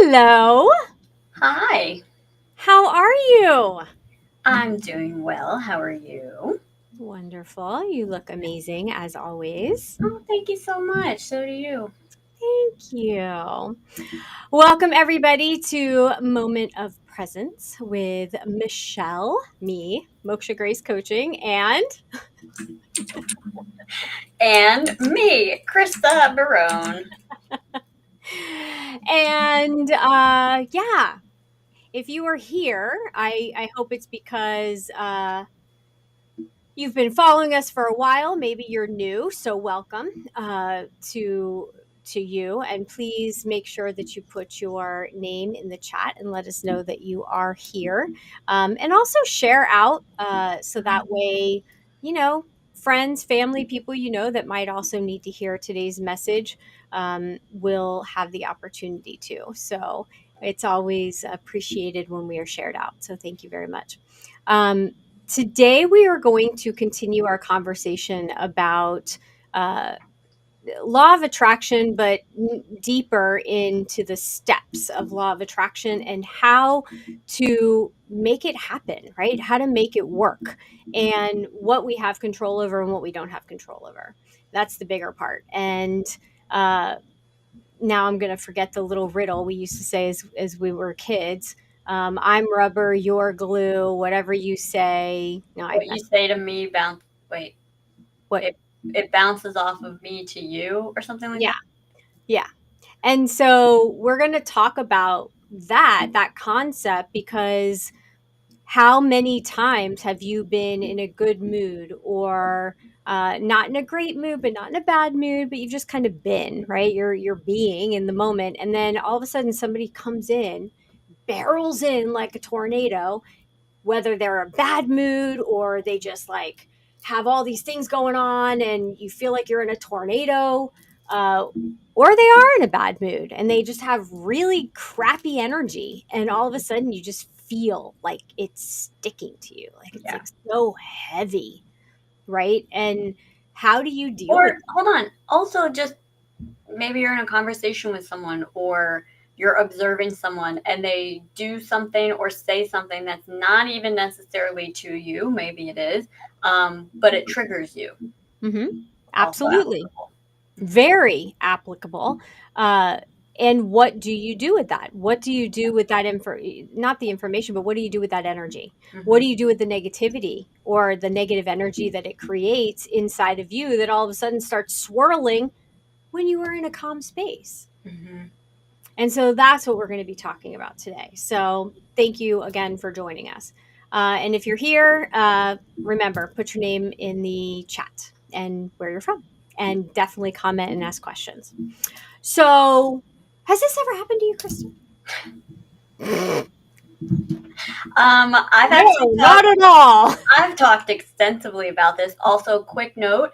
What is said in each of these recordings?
Hello. Hi, How are you? I'm doing well. How are you? Wonderful. You look amazing as always. Oh, thank you so much. So do you. Thank you. Welcome, everybody, to Moment of Presence with Michelle, me, Moksha Grace Coaching, and Me, Krista Barone. yeah, if you are here, I hope it's because you've been following us for a while. Maybe you're new, so welcome to you. And please make sure that you put your name in the chat and let us know that you are here. And also share out so that way, you know, friends, family, people you know that might also need to hear today's message will have the opportunity to. So it's always appreciated when we are shared out. So thank you very much. Today, we are going to continue our conversation about uh, law of attraction, but deeper into the steps of law of attraction and how to make it happen, right? How to make it work and what we have control over and what we don't have control over. That's the bigger part. And uh, now I'm going to forget the little riddle we used to say as we were kids. I'm rubber, you're glue, whatever you say. No, What you say to me bounce. Wait, what? it bounces off of me to you, or something like Yeah, that. yeah. And so we're going to talk about that concept because how many times have you been in a good mood or not in a great mood, but not in a bad mood, but you've just kind of been, right? You're being in the moment, and then all of a sudden somebody comes in, barrels in like a tornado, whether they're a bad mood or they just like have all these things going on and you feel like you're in a tornado, uh, or they are in a bad mood and they just have really crappy energy and all of a sudden you just feel like it's sticking to you, like it's Yeah. like so heavy, right? And how do you deal with Or hold on. Also, just maybe you're in a conversation with someone, or you're observing someone, and they do something or say something that's not even necessarily to you. Maybe it is, but it triggers you. that? Also Absolutely. applicable. Very applicable. Uh, and what do you do with that? What do you do with that not the information, but what do you do with that energy? What Hmm. do you do with the negativity or the negative energy that it creates inside of you that all of a sudden starts swirling when you are in a calm space? Hmm. And so that's what we're going to be talking about today. So thank you again for joining us. And if you're here, remember, put your name in the chat and where you're from, and definitely comment and ask questions. So, has this ever happened to you, Kristen? I've No, actually not at all. I've talked extensively about this. Also, quick note,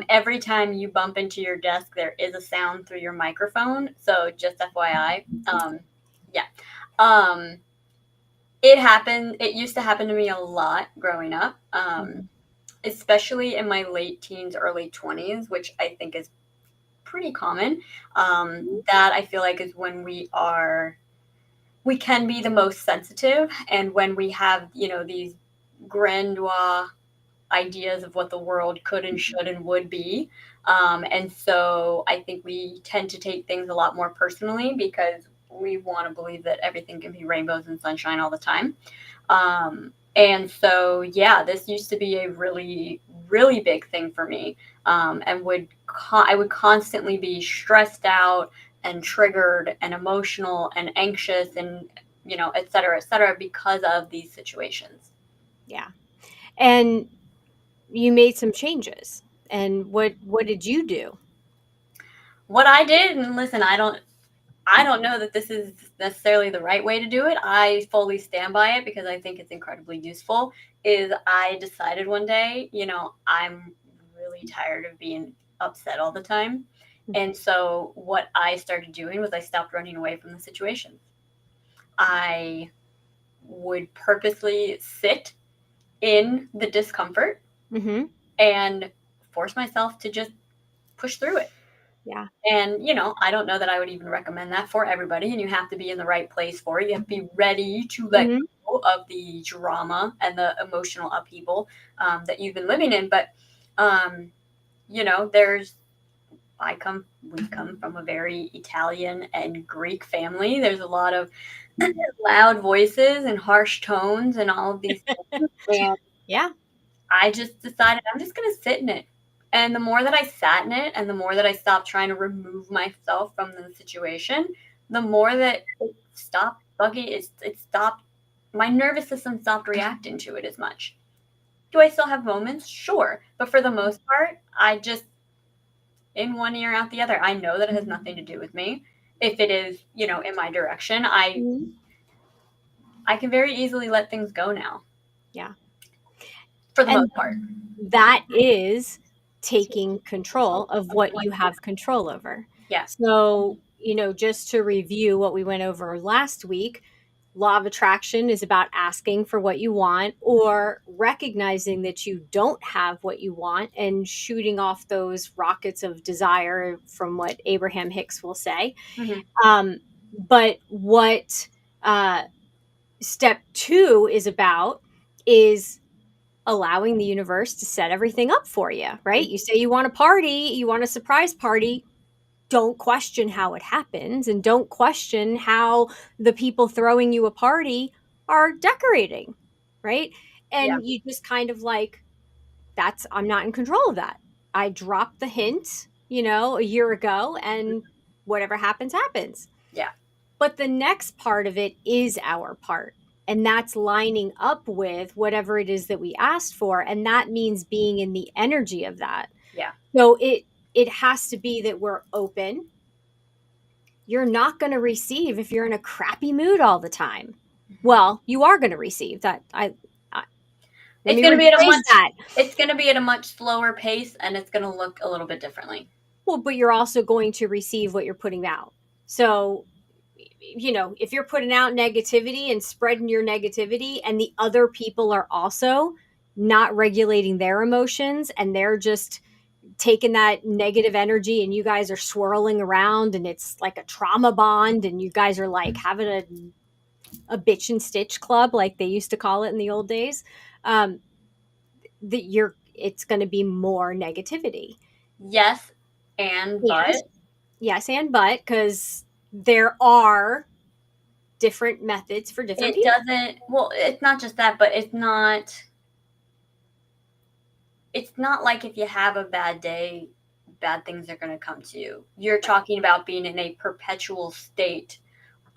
every time you bump into your desk, there is a sound through your microphone. So just FYI. Yeah. Um, it used to happen to me a lot growing up, especially in my late teens, early 20s, which I think is pretty common. That I feel like is when we can be the most sensitive, and when we have, these grandeur ideas of what the world could and should and would be. And so I think we tend to take things a lot more personally because we want to believe that everything can be rainbows and sunshine all the time. And so, yeah, this used to be a really, really big thing for me, and I would constantly be stressed out and triggered and emotional and anxious and et cetera, because of these situations. Yeah. And you made some changes. And what did you do? What I did, and listen, I don't know that this is necessarily the right way to do it. I fully stand by it because I think it's incredibly useful. Is I decided one day, I'm really tired of being upset all the time. And so what I started doing was I stopped running away from the situations. I would purposely sit in the discomfort Mm-hmm. and force myself to just push through it. Yeah. And, I don't know that I would even recommend that for everybody, and you have to be in the right place for it. You have to be ready to let Mhm. go of the drama and the emotional upheaval that you've been living in. But, um, there's we come from a very Italian and Greek family. There's a lot of loud voices and harsh tones and all of these things. And Yeah. I just decided I'm just going to sit in it. And the more that I sat in it and the more that I stopped trying to remove myself from the situation, the more that it stopped bugging, it stopped, my nervous system stopped reacting to it as much. Do I still have moments? Sure. But for the most part, I just, in one ear, out the other. I know that it has nothing to do with me. If it is, in my direction, Mhm. I can very easily let things go now, Yeah. for the And most part. that is taking control of what you have control over. Yeah. So, just to review what we went over last week, law of attraction is about asking for what you want or recognizing that you don't have what you want and shooting off those rockets of desire, from what Abraham Hicks will say. Hmm. But what uh, step two is about is allowing the universe to set everything up for you, right? You say you want a party, you want a surprise party. Don't question how it happens and don't question how the people throwing you a party are decorating, right? Yeah. And you just kind of like, I'm not in control of that. I dropped the hint, a year ago, and whatever happens, happens. Yeah. But the next part of it is our part. And that's lining up with whatever it is that we asked for. And that means being in the energy of that. Yeah. So it has to be that we're open. You're not going to receive if you're in a crappy mood all the time. Well, you are going to receive that. I let It's me going to be at a rephrase much that. it's going to be at a much slower pace, and it's going to look a little bit differently. Well, but you're also going to receive what you're putting out. So, if you're putting out negativity and spreading your negativity, and the other people are also not regulating their emotions and they're just taking that negative energy and you guys are swirling around and it's like a trauma bond and you guys are like having a bitch and stitch club like they used to call it in the old days, um, that it's going to be more negativity. Yes, and And but yes, and but, because there are different methods for different it people. doesn't, well, it's not just that, but it's not like if you have a bad day, bad things are going to come to you. You're talking about being in a perpetual state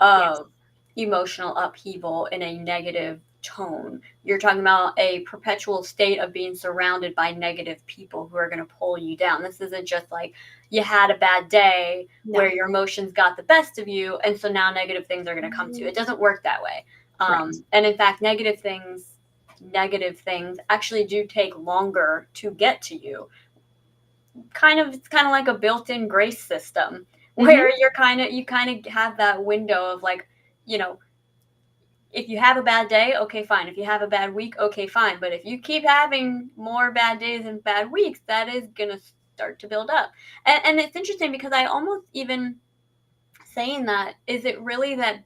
Yes. of emotional upheaval in a negative tone. You're talking about a perpetual state of being surrounded by negative people who are going to pull you down. This isn't just like you had a bad day where No. your emotions got the best of you, and so now negative things are going to come to you. It doesn't work that way. Right. And in fact, negative things actually do take longer to get to you. It's kind of like a built-in grace system Hmm. where you kind of have that window of like, you know, if you have a bad day, okay, fine. If you have a bad week, okay, fine. But if you keep having more bad days and bad weeks, that is gonna start to build up. And it's interesting because I almost even saying that, is it really that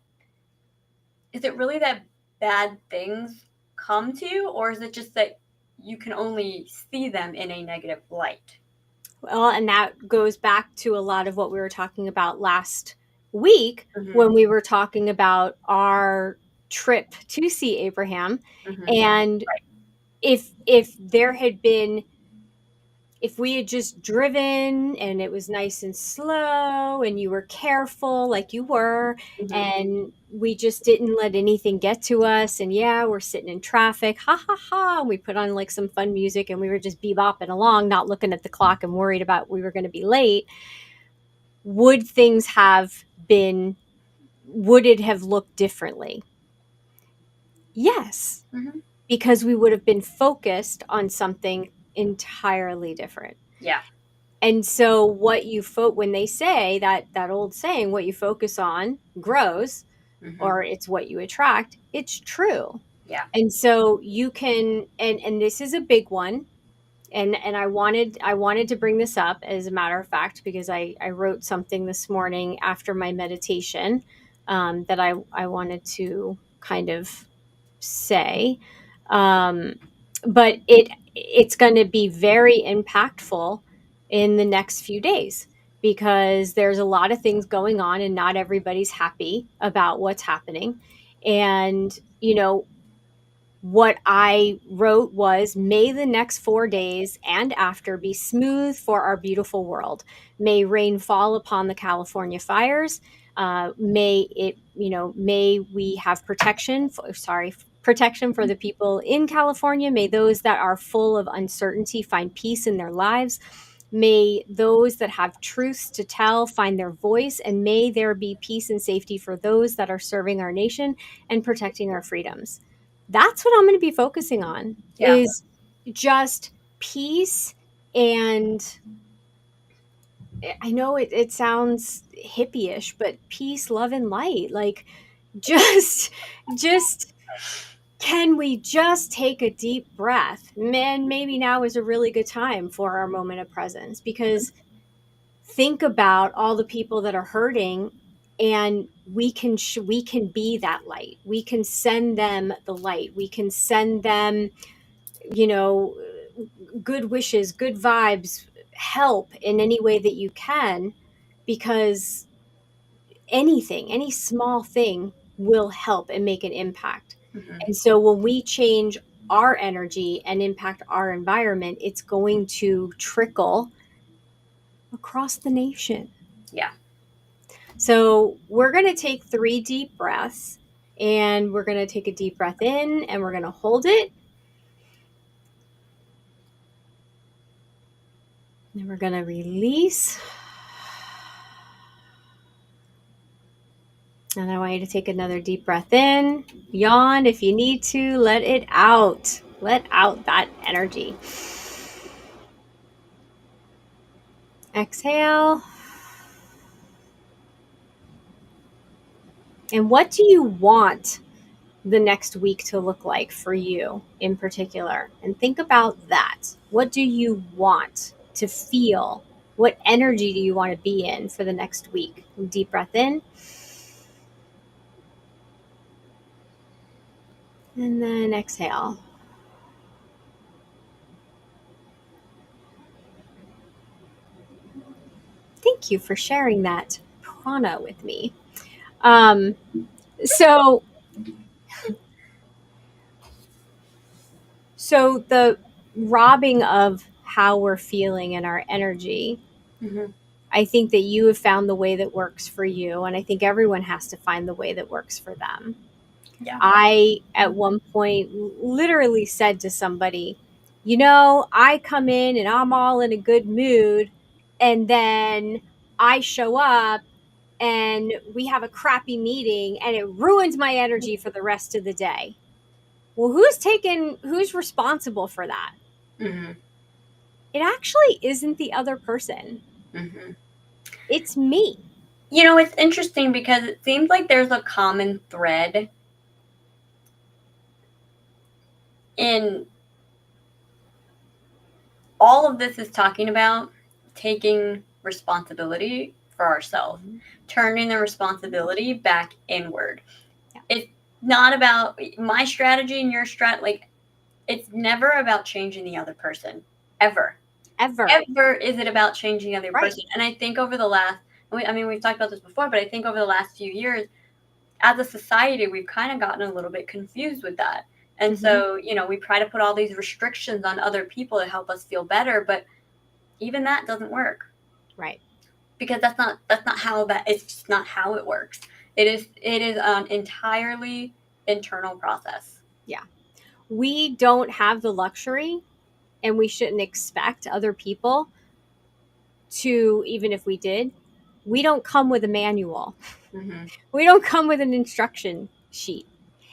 bad things come to you, or is it just that you can only see them in a negative light? Well, and that goes back to a lot of what we were talking about last week Hmm. when we were talking about our trip to see Abraham. Hmm. And Right. if there had been, if we had just driven and it was nice and slow and you were careful like you were, Hmm. and we just didn't let anything get to us, and yeah, we're sitting in traffic, ha ha ha, and we put on like some fun music and we were just bebopping along, not looking at the clock and worried about we were going to be late, would things have been, would it have looked differently? Yes, Hmm. because we would have been focused on something entirely different. Yeah. And so what when they say that old saying, what you focus on grows, Hmm. or it's what you attract, it's true. Yeah. And so you can, and this is a big one, and I wanted to bring this up as a matter of fact because I wrote something this morning after my meditation, that I wanted to kind of say, um, but it's going to be very impactful in the next few days because there's a lot of things going on and not everybody's happy about what's happening. And what I wrote was, may the next 4 days and after be smooth for our beautiful world. May rain fall upon the California fires. May we have protection for the people in California. May those that are full of uncertainty find peace in their lives. May those that have truths to tell find their voice, and may there be peace and safety for those that are serving our nation and protecting our freedoms. That's what I'm going to be focusing on, Yeah. is just peace. And I know it sounds hippie-ish, but peace, love, and light. Like, just just can we just take a deep breath? Man, maybe now is a really good time for our moment of presence, because think about all the people that are hurting, and we can be that light. We can send them the light. We can send them, you know, good wishes, good vibes, help in any way that you can, because any small thing will help and make an impact. Hmm. And so when we change our energy and impact our environment, it's going to trickle across the nation. Yeah. So we're going to take 3 deep breaths, and we're going to take a deep breath in and we're going to hold it. And we're going to release. And I want you to take another deep breath in, yawn if you need to, let it out. Let out that energy. Exhale. And what do you want the next week to look like for you in particular? And think about that. What do you want to feel? What energy do you want to be in for the next week? Deep breath in. And then exhale. Thank you for sharing that prana with me. Um, so, so the robbing of how we're feeling and our energy, Hmm. I think that you have found the way that works for you, and I think everyone has to find the way that works for them. Yeah. I, at one point, literally said to somebody, I come in and I'm all in a good mood, and then I show up and we have a crappy meeting and it ruins my energy for the rest of the day. Well, who's responsible for that? Hmm. It actually isn't the other person, Hmm. it's me. It's interesting because it seems like there's a common thread in all of this is talking about taking responsibility for ourselves, Mhm. turning the responsibility back inward. Yeah. It's not about my strategy and your strat. Like, it's never about changing the other person, ever. Ever. Ever is it about changing the other Right. person. And I think over the last, we've talked about this before, but I think over the last few years, as a society, we've kind of gotten a little bit confused with that. And Hmm. so, we try to put all these restrictions on other people to help us feel better, but even that doesn't work Right. because that's not how that it's just not how it works. It is an entirely internal process. Yeah. We don't have the luxury, and we shouldn't expect other people to, even if we did, we don't come with a manual. Hmm. We don't come with an instruction sheet.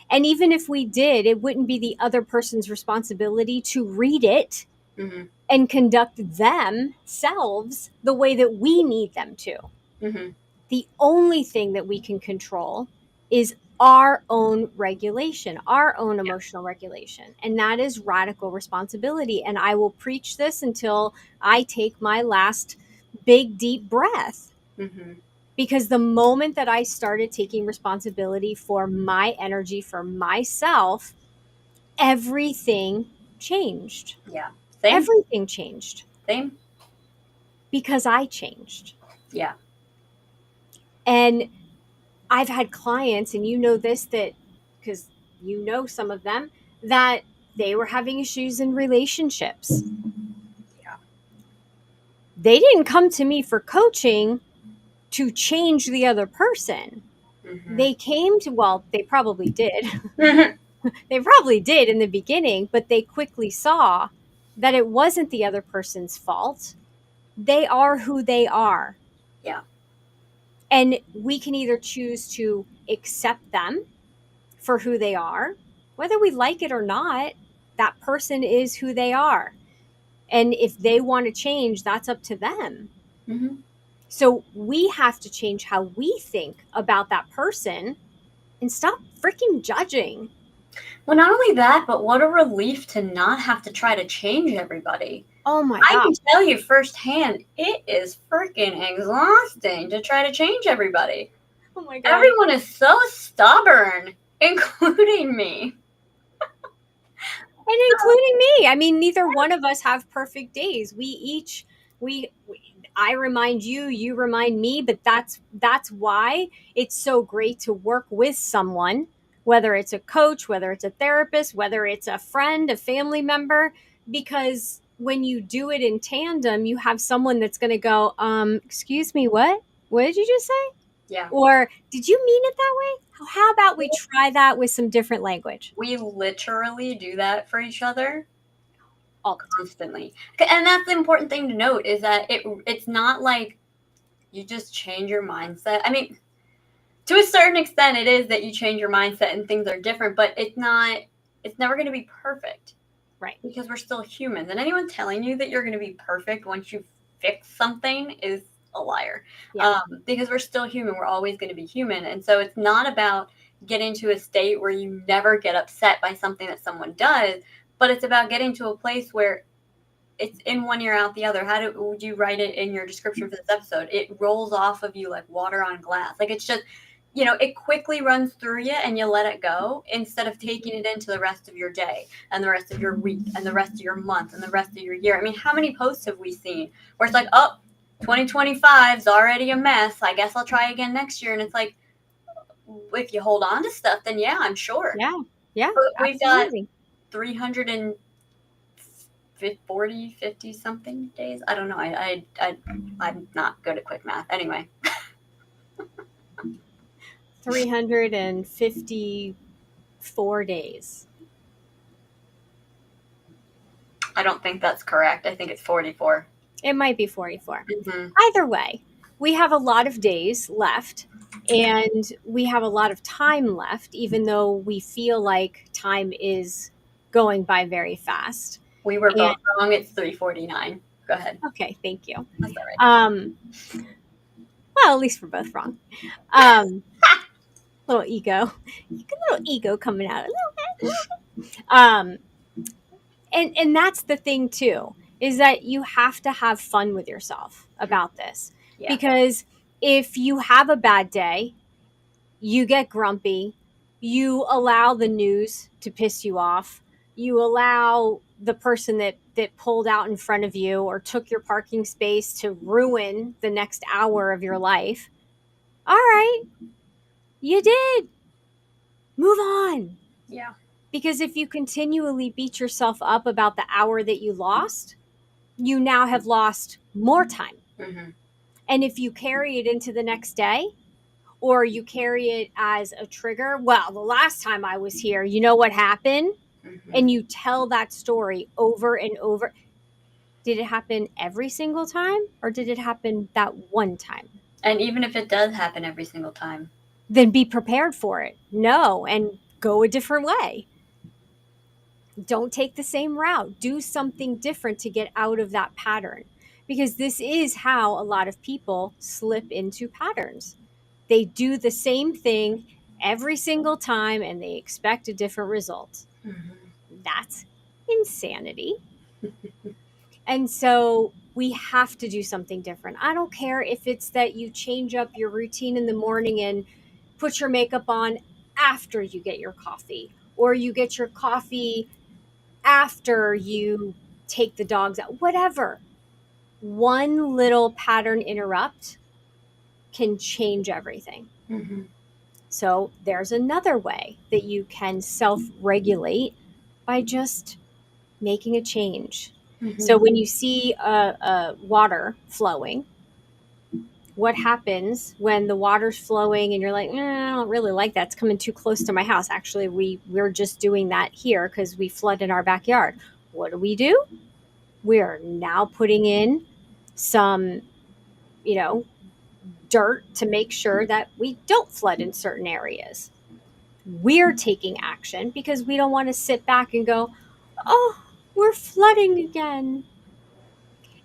And even if we did, it wouldn't be the other person's responsibility to read it Hmm. and conduct themselves the way that we need them to. Hmm. The only thing that we can control is our own regulation, our own emotional regulation. And that is radical responsibility. And I will preach this until I take my last big, deep breath. Mm-hmm. Because the moment that I started taking responsibility for my energy, for myself, everything changed. Yeah. Same. Everything changed Same. because I changed. Yeah. And I've had clients, and you know this, that because you know some of them, that they were having issues in relationships. Yeah. They didn't come to me for coaching to change the other person. Mm-hmm. They came to, well, they probably did. Mm-hmm. They probably did in the beginning, but they quickly saw that it wasn't the other person's fault. They are who they are. Yeah. And we can either choose to accept them for who they are, whether we like it or not. That person is who they are. And if they want to change, that's up to them. Mm-hmm. So we have to change how we think about that person and stop freaking judging. Well, not only that, but what a relief to not have to try to change everybody. Oh my I God. can tell you firsthand, it is freaking exhausting to try to change everybody. Oh my God. Everyone is so stubborn, including me. And including me. I mean, neither one of us have perfect days. We I remind you, you remind me, but that's why it's so great to work with someone, whether it's a coach, whether it's a therapist, whether it's a friend, a family member, because when you do it in tandem, you have someone that's going to go, excuse me, what did you just say? Yeah. Or did you mean it that way? How about we try that with some different language? We literally do that for each other All the time. constantly. And that's the important thing to note is that it's not like you just change your mindset. I mean, to a certain extent it is that you change your mindset and things are different, but it's never going to be perfect Right. because we're still humans. And anyone telling you that you're going to be perfect once you fix something is a liar. Yeah. Because we're still human. We're always going to be human. And so it's not about getting to a state where you never get upset by something that someone does, but it's about getting to a place where it's in one ear out the other. Would you write it in your description for this episode? It rolls off of you like water on glass. Like it's just, it quickly runs through you and you let it go instead of taking it into the rest of your day and the rest of your week and the rest of your month and the rest of your year. I mean, how many posts have we seen where it's like, oh, 2025 is already a mess. I guess I'll try again next year. And it's like, if you hold on to stuff, then yeah, I'm sure. Yeah. Yeah. But we've got Absolutely. 340, 50 something days. I don't know. I'm not good at quick math. Anyway, 354 days. I don't think that's correct. I think it's 44. It might be 44. Mm-hmm. Either way, we have a lot of days left and we have a lot of time left, even though we feel like time is going by very fast. We were And both wrong. It's 3:49. Go ahead. okay, thank you. That's all right. Well, at least we're both wrong. Little ego, little ego coming out a little bit. And that's the thing too, is that you have to have fun with yourself about this. Yeah. Because if you have a bad day, you get grumpy, you allow the news to piss you off, you allow the person that pulled out in front of you or took your parking space to ruin the next hour of your life. All right, you did. Move on. Yeah. Because if you continually beat yourself up about the hour that you lost, you now have lost more time. Mm-hmm. And if you carry it into the next day, or you carry it as a trigger, well, the last time I was here, you know what happened? Mm-hmm. And you tell that story over and over. Did it happen every single time, or did it happen that one time? And even if it does happen every single time, Then be prepared for it. No, and go a different way. Don't take the same route. Do something different to get out of that pattern. Because this is how a lot of people slip into patterns. They do the same thing every single time and they expect a different result. That's insanity. And so we have to do something different. I don't care if it's that you change up your routine in the morning and put your makeup on after you get your coffee, or you get your coffee after you take the dogs out, whatever. One little pattern interrupt can change everything. Mm-hmm. So there's another way that you can self regulate by just making a change. Mm-hmm. So when you see a water flowing, what happens when the water's flowing and you're like, I don't really like that. It's coming too close to my house. Actually, we're just doing that here because we flood in our backyard. What do? We're now putting in some, you know, dirt to make sure that we don't flood in certain areas. We're taking action because we don't want to sit back and go, oh, we're flooding again.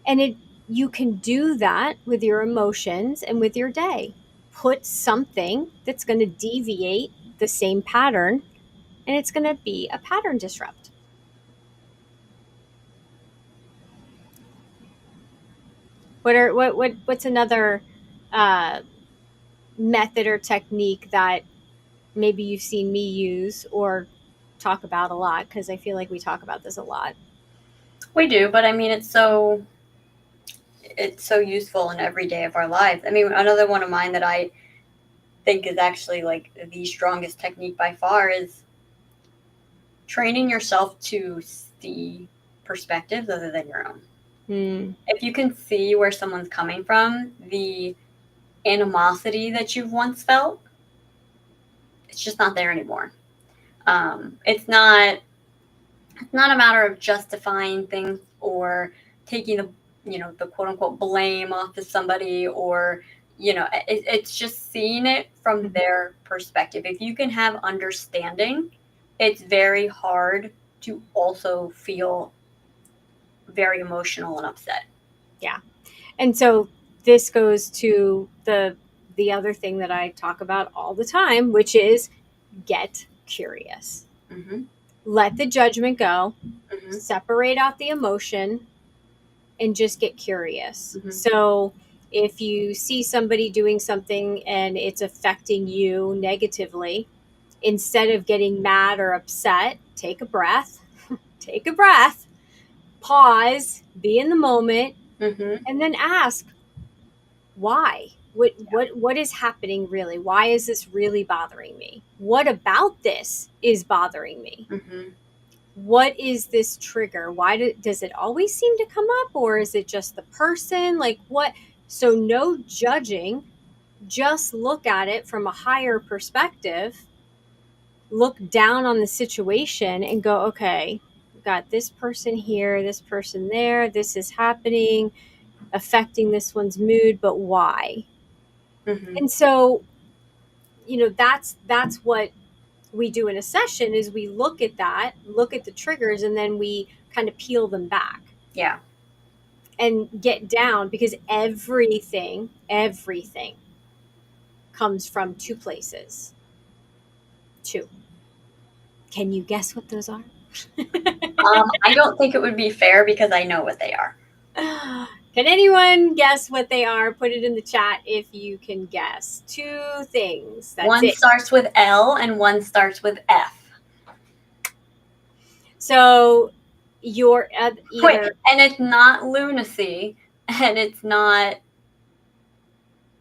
And you can do that with your emotions and with your day. Put something that's going to deviate the same pattern, and it's going to be a pattern disrupt. What's another uh, method or technique that maybe you've seen me use or talk about a lot? Because I feel like we talk about this a lot. We do, but I mean, it's so useful in every day of our lives. I mean, another one of mine that I think is actually like the strongest technique by far is training yourself to see perspectives other than your own. Hmm. If you can see where someone's coming from, the animosity that you've once felt, it's just not there anymore. It's not a matter of justifying things or taking the quote unquote blame off of somebody, or it's just seeing it from Mhm. their perspective. If you can have understanding, it's very hard to also feel very emotional and upset. Yeah. And so this goes to the other thing that I talk about all the time, which is get curious. Mm-hmm. Let the judgment go, Mm-hmm. separate out the emotion, and just get curious. Mm-hmm. So if you see somebody doing something and it's affecting you negatively, instead of getting mad or upset, take a breath, take a breath, pause, be in the moment, Mm-hmm. and then ask, why? What is happening really? Why is this really bothering me? What about this is bothering me? Mm-hmm. What is this trigger? Does it always seem to come up, or is it just the person? Like what? So no judging, just look at it from a higher perspective. Look down on the situation and go, okay, we've got this person here, this person there, this is happening, affecting this one's mood, but why? Mm-hmm. And so, that's what we do in a session is we look at that, look at the triggers, and then we kind of peel them back Yeah. and get down, because everything comes from two places. Two. Can you guess what those are? I don't think it would be fair because I know what they are. Can anyone guess what they are? Put it in the chat if you can guess. Two things. That's One it. starts with L and one starts with F. So you're Quick, either and it's not lunacy, and it's not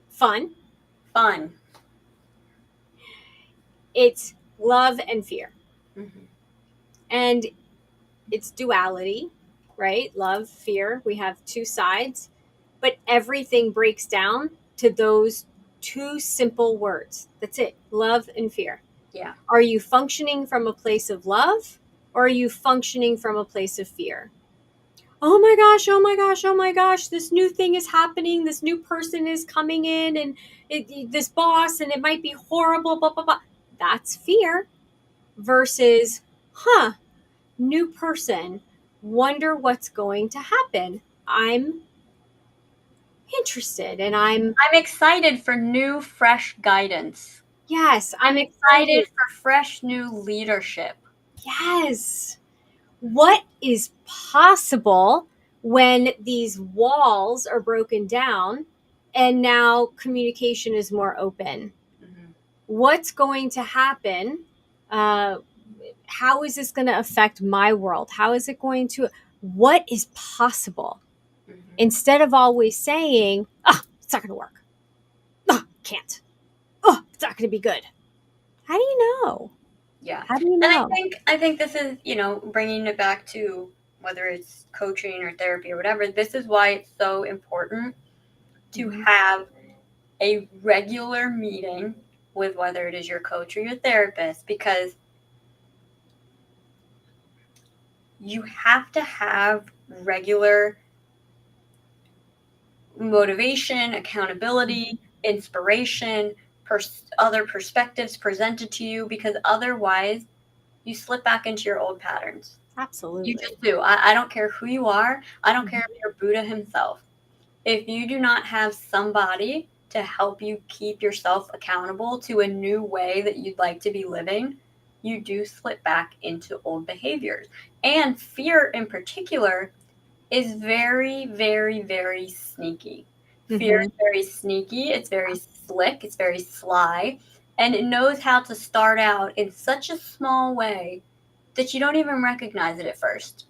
fun, fun. it's love and fear. Mm-hmm. And it's duality, right? Love, fear. We have two sides, but everything breaks down to those two simple words. That's it, love and fear. Yeah. Are you functioning from a place of love, or are you functioning from a place of fear? Oh my gosh, oh my gosh, oh my gosh, this new thing is happening. This new person is coming in, and this boss, and it might be horrible, blah, blah, blah. That's fear versus, new person, wonder what's going to happen. I'm interested and I'm I'm excited for new, fresh guidance. Yes, I'm I'm excited excited. for fresh new leadership. Yes. What is possible when these walls are broken down and now communication is more open? Mm-hmm. What's going to happen? Uh, how is this going to affect my world? How is it going to, what is possible? Mm-hmm. Instead of always saying, oh, it's not going to work. Oh, can't. Oh, it's not going to be good. How do you know? Yeah. How do you And know? I think this is, bringing it back to whether it's coaching or therapy or whatever, this is why it's so important to Mm-hmm. have a regular meeting with whether it is your coach or your therapist, because you have to have regular motivation, accountability, inspiration, other perspectives presented to you, because otherwise you slip back into your old patterns. You Absolutely. just do. I don't care who you are. I don't care Mhm. if you're Buddha himself. If you do not have somebody to help you keep yourself accountable to a new way that you'd like to be living, you do slip back into old behaviors. And fear in particular is very, very, very sneaky. Fear Mhm. is very sneaky, it's very slick, it's very sly, and it knows how to start out in such a small way that you don't even recognize it at first.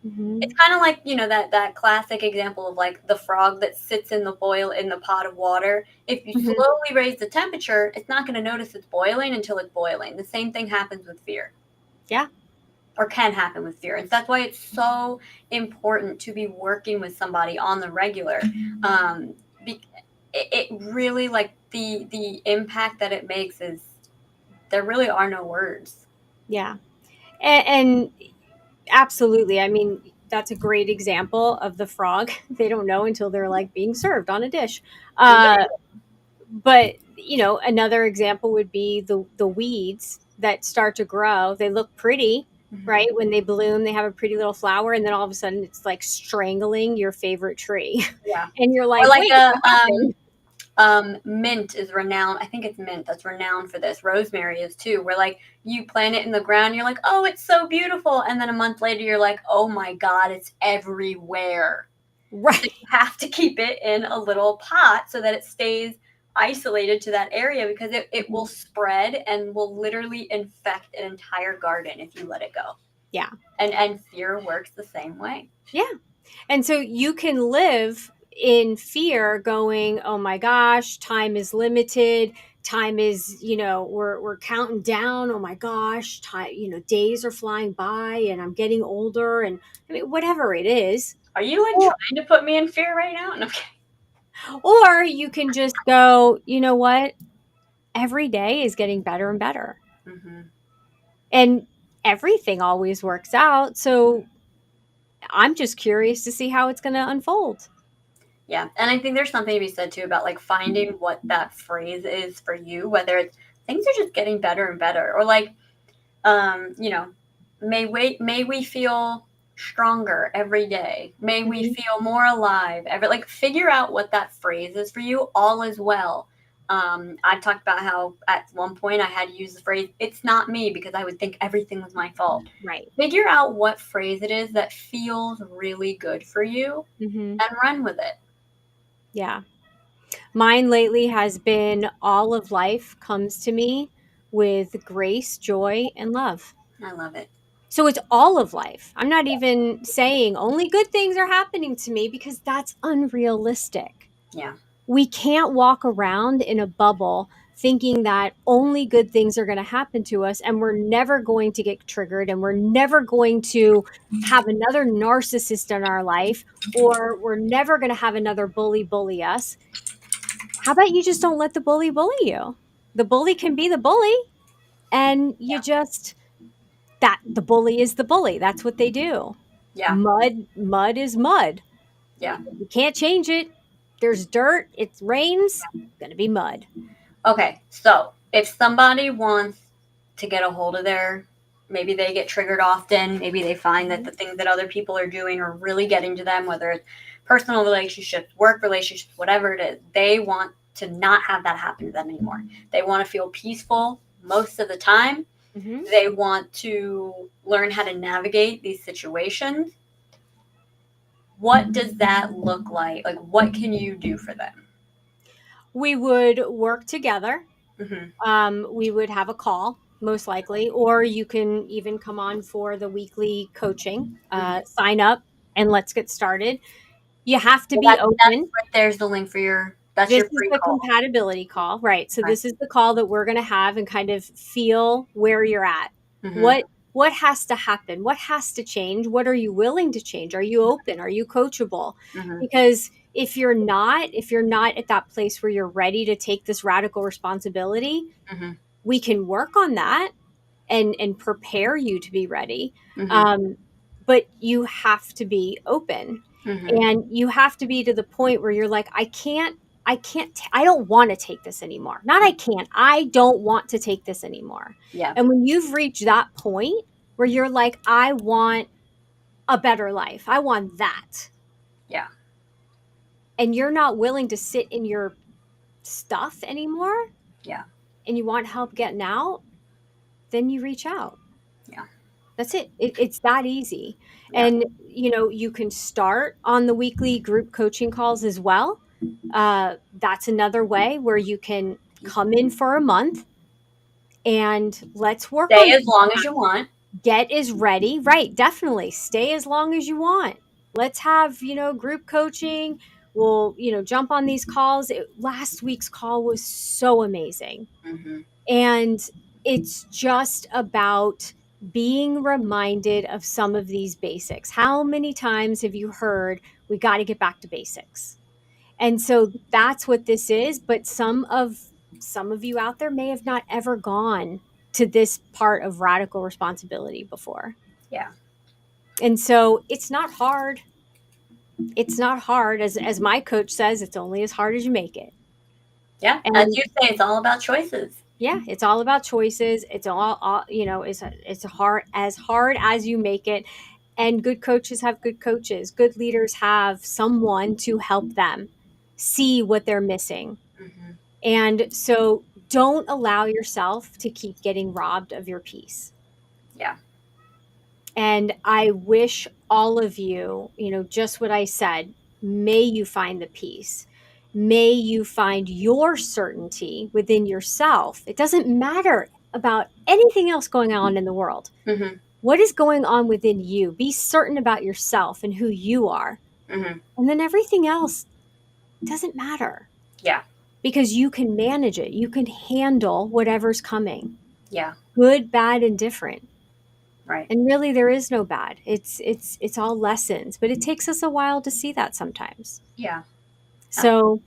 It's Mhm. kind of like, that classic example of like the frog that sits in the pot of water. If you Mhm. slowly raise the temperature, it's not going to notice it's boiling until it's boiling. The same thing happens with fear, Yeah. or can happen with fear. And that's why it's so important to be working with somebody on the regular. Um, be, it really, like, the impact that it makes is, there really are no words. Yeah. And absolutely. I mean, that's a great example of the frog. They don't know until they're like being served on a dish. Uh, but another example would be the weeds that start to grow. They look pretty, Mhm. right? When they bloom, they have a pretty little flower, and then all of a sudden, it's like strangling your favorite tree, Yeah. and you're Or like, like "Wait, what happened?" mint is renowned. I think it's mint that's renowned for this. Rosemary is too, where like you plant it in the ground, you're like, oh, it's so beautiful. And then a month later, you're like, oh my God, it's everywhere. So Right. you have to keep it in a little pot so that it stays isolated to that area, because it will Mhm. spread and will literally infect an entire garden if you let it go. Yeah. And fear works the same way. Yeah. And so you can live in fear going, "Oh my gosh, time is limited. Time is, we're counting down. Oh my gosh, time, days are flying by and I'm getting older." And I mean, whatever it is. Are you like Or, trying to put me in fear right now? No, okay. or you can just go, "You know what? Every day is getting better and better." Hmm. And everything always works out. So I'm just curious to see how it's going to unfold. Yeah, and I think there's something to be said too about like finding what that phrase is for you, whether it's things are just getting better and better, or like, um, you know, may we feel stronger every day. May we Mhm. feel more alive. Every Like, figure out what that phrase is for you. All is well. I talked about how at one point I had to use the phrase "it's not me" because I would think everything was my fault. Right. Figure out what phrase it is that feels really good for you Hmm. and run with it. Yeah. Mine lately has been all of life comes to me with grace, joy, and love. I love it. So it's all of life. I'm not even saying only good things are happening to me because that's unrealistic. Yeah. We can't walk around in a bubble thinking that only good things are going to happen to us and we're never going to get triggered and we're never going to have another narcissist in our life or we're never going to have another bully us. How about you just don't let the bully you? The bully can be the bully, and you just that the bully is the bully. That's what they do. Yeah. Mud is mud. Yeah. You can't change it. There's dirt, it rains, gonna be mud. Okay. So if somebody wants to get a hold of maybe they get triggered often, maybe they find that Mhm. the things that other people are doing are really getting to them, whether it's personal relationships, work relationships, whatever it is, they want to not have that happen to them anymore. They want to feel peaceful most of the time. Hmm. They want to learn how to navigate these situations. What does that look like? Like, what can you do for them? We would work together. Mm-hmm. We would have a call, most likely, or you can even come on for the weekly coaching. Mm-hmm. Sign up and let's get started. You have to Well, be that's open. right. There's the link for your. That's This your is free the call. compatibility call, right? So Right. this is the call that we're going to have and kind of feel where you're at. Mm-hmm. What has to happen? What has to change? What are you willing to change? Are you open? Are you coachable? Mm-hmm. Because if you're not at that place where you're ready to take this radical responsibility, Mm-hmm. we can work on that and prepare you to be ready. Mm-hmm. Um, but you have to be open, Mm-hmm. and you have to be to the point where you're like, I don't want to take this anymore. Not I can't, I don't want to take this anymore. Yeah. And when you've reached that point where you're like, I want a better life, I want that, Yeah. and you're not willing to sit in your stuff anymore Yeah. and you want help getting out, then you reach out. Yeah. That's it. It's that easy. Yeah. And, you can start on the weekly group coaching calls as well. That's another way where you can come in for a month and let's work Stay on as long as you want. get is ready. Right. Definitely stay as long as you want. Let's have, group coaching. We'll, jump on these calls. Last week's call was so amazing. Mm-hmm. And it's just about being reminded of some of these basics. How many times have you heard we got to get back to basics? And so that's what this is, but some of you out there may have not ever gone to this part of radical responsibility before. Yeah. And so it's not hard. It's not hard, as my coach says, it's only as hard as you make it. Yeah. As And you say, it's all about choices. yeah, it's all about choices. It's all it's hard as you make it. And good coaches have good coaches. Good leaders have someone to help them see what they're missing. Mm-hmm. And so don't allow yourself to keep getting robbed of your peace. Yeah. And I wish all of you, just what I said, may you find the peace. May you find your certainty within yourself. It doesn't matter about anything else going on in the world. Mm-hmm. What is going on within you? Be certain about yourself and who you are. Mm-hmm. And then everything else doesn't matter Yeah. because you can manage it. You can handle whatever's coming, Yeah. good, bad, and different. Right. And really there is no bad. It's all lessons, but it takes us a while to see that sometimes. Yeah. So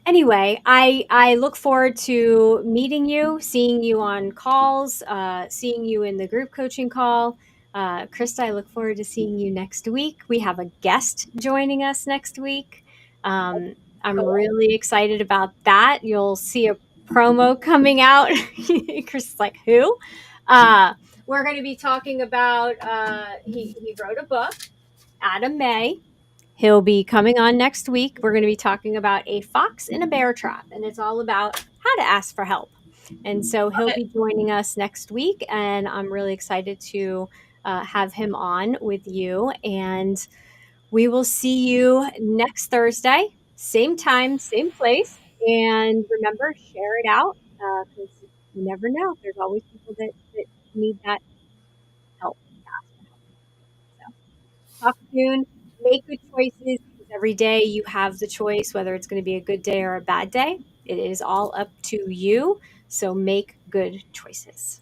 anyway, I look forward to meeting you, seeing you on calls, seeing you in the group coaching call. Krista, I look forward to seeing you next week. We have a guest joining us next week. Um, I'm Cool. really excited about that. You'll see a promo coming out. Chris is like, who? We're going to be talking about, he wrote a book, Adam May. He'll be coming on next week. We're going to be talking about a fox in a bear trap, and it's all about how to ask for help. And so Love he'll it. be joining us next week, and I'm really excited to have him on with you. And we will see you next Thursday, same time, same place. And remember, share it out because you never know. There's always people that need that help. So talk soon. Make good choices because every day you have the choice whether it's going to be a good day or a bad day. It is all up to you. So make good choices.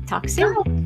Talk soon.